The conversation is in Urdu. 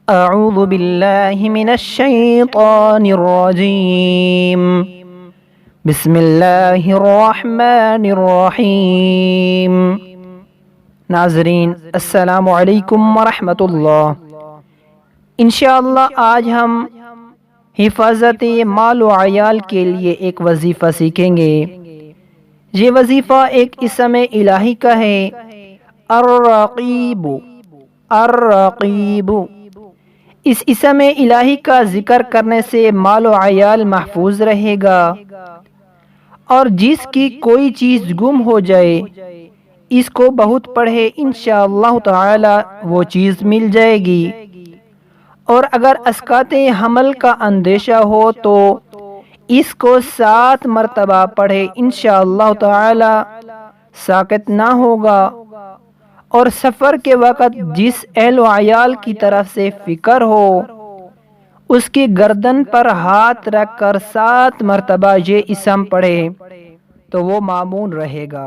اعوذ باللہ من الشیطان الرجیم بسم اللہ الرحمن الرحیم۔ ناظرین السلام علیکم ورحمۃ اللہ۔ انشاءاللہ آج ہم حفاظت مال و عیال کے لیے ایک وظیفہ سیکھیں گے۔ یہ وظیفہ ایک اسم الہی کا ہے، الرقیب۔ الرقیب، اس اسم الہی کا ذکر کرنے سے مال و عیال محفوظ رہے گا، اور جس کی کوئی چیز گم ہو جائے اس کو بہت پڑھے انشاءاللہ تعالی وہ چیز مل جائے گی، اور اگر اسقاط حمل کا اندیشہ ہو تو اس کو 7 مرتبہ پڑھے انشاءاللہ تعالی ساقط نہ ہوگا۔ اور سفر کے وقت جس اہل و عیال کی طرف سے فکر ہو اس کی گردن پر ہاتھ رکھ کر 7 مرتبہ یہ اسم پڑھے تو وہ مامون رہے گا۔